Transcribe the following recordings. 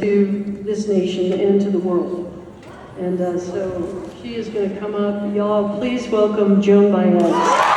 to this nation and to the world. And so she is going to come up. Y'all, please welcome Joan Baez.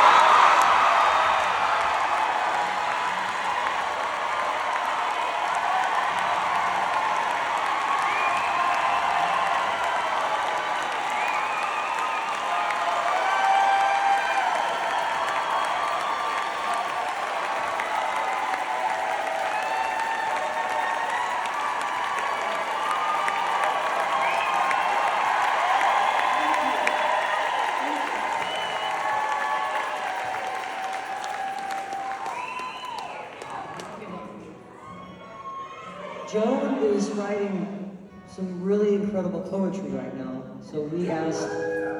Joan is writing some really incredible poetry right now, so we asked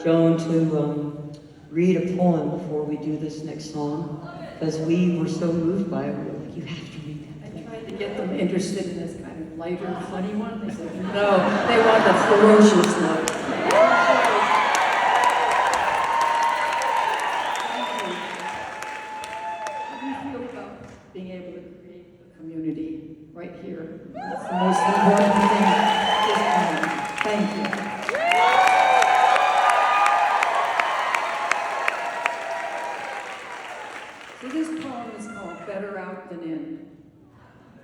Joan to read a poem before we do this next song, because we were so moved by it. We were like, you have to read that. I tried to get them interested in this kind of lighter, funny one. They said, no, they want the ferocious note. How do you feel about being able to create a community right here? That's the most important thing at this time. Thank you. So this poem is called Better Out Than In.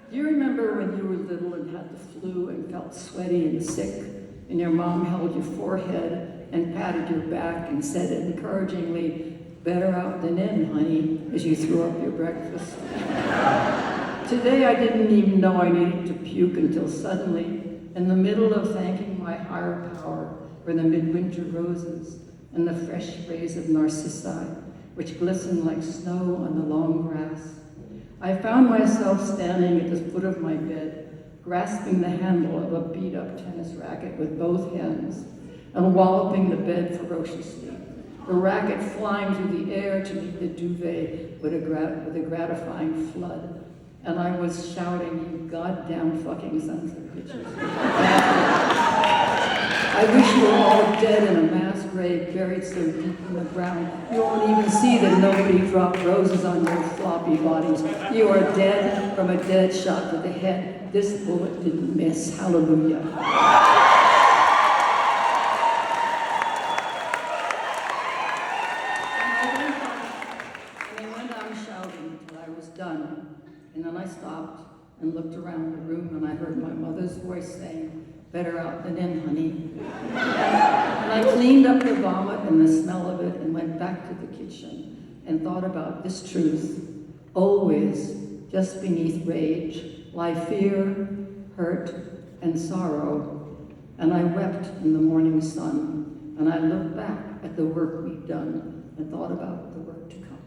Do you remember when you were little and had the flu and felt sweaty and sick, and your mom held your forehead and patted your back and said encouragingly, "Better out than in, honey," as you threw up your breakfast? Today I didn't even know I needed to puke until suddenly, in the middle of thanking my higher power for the midwinter roses and the fresh sprays of narcissi, which glisten like snow on the long grass, I found myself standing at the foot of my bed, grasping the handle of a beat-up tennis racket with both hands and walloping the bed ferociously, the racket flying through the air to meet the duvet with a gratifying flood. And I was shouting, "You goddamn fucking sons of bitches." I wish you were all dead in a mass grave, buried so deep in the ground. You won't even see that nobody dropped roses on your floppy bodies. You are dead from a dead shot to the head. This bullet didn't miss. Hallelujah. And I went on shouting until I was done. And then I stopped and looked around the room and I heard my mother's voice saying, "Better out than in, honey." And I cleaned up the vomit and the smell of it and went back to the kitchen and thought about this truth. Always, just beneath rage, lie fear, hurt, and sorrow. And I wept in the morning sun, and I looked back at the work we've done and thought about the work to come.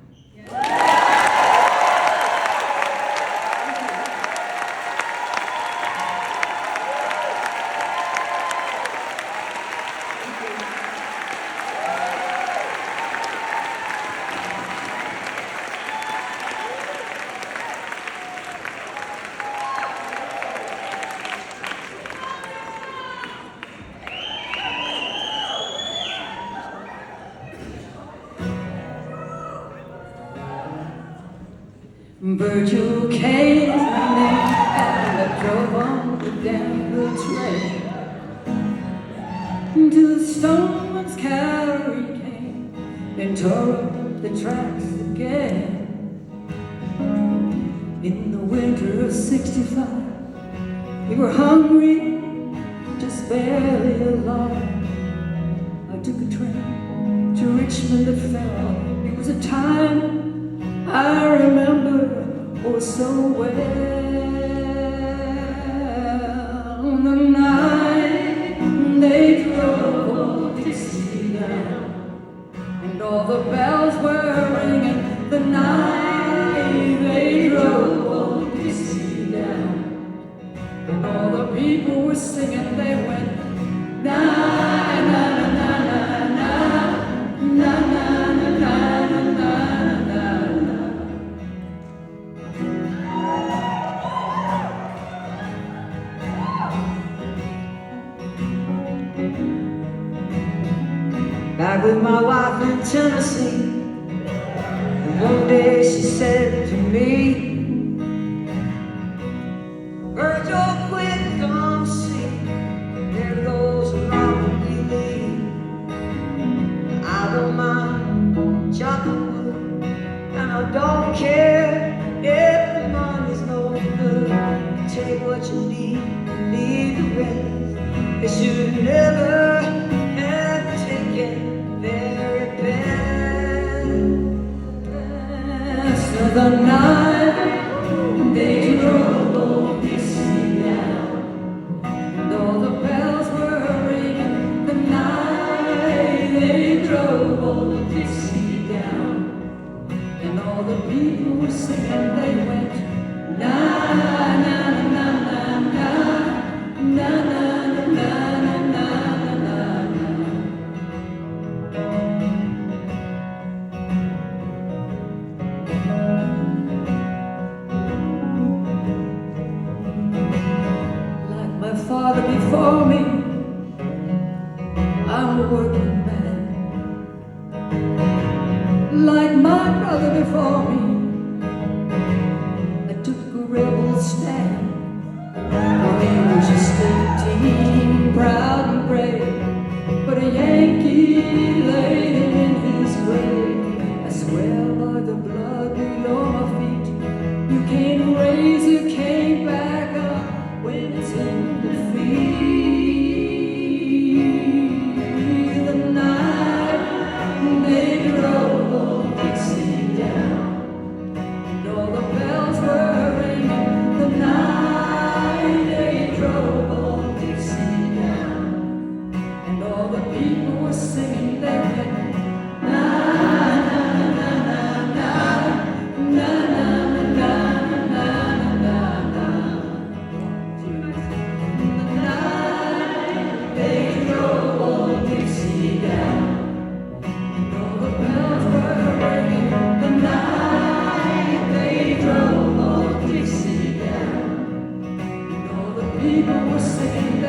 Virgil K is my name, and I drove on the Denver train to the Stoneman's Carry came and tore up the tracks again. In the winter of '65, we were hungry, just barely alive. I took a train to Richmond that fell. It was a time I remember so well. The night they drove Dixie down, and all the bells were ringing. The night they drove Dixie down, and all the people were singing. They went, na na na na na na na na na na. Back with my wife in Tennessee, and one day she said to me, "Virgil, quit, come should never have taken their best. So the night they drove old Dixie down, and all the bells were ringing. The night they drove old Dixie down, and all the people were singing. They went na na na na na na na na na na na na. Like my father before me, I'm a working man. Like my brother before me, I took a rebel stand. When he was just 18, proud and brave, but a Yankee laid him in his grave. I swear by the blood below my feet, you can't raise a cane back up when it's in defeat. The night they drove old Dixie down, and all the bells were ringing. The night they drove old Dixie down, and all the people were singing. They went na na na na na na na na na na na. The night they drove old Dixie down, and all the bells were ringing. The night they drove old Dixie down, and all the people were singing.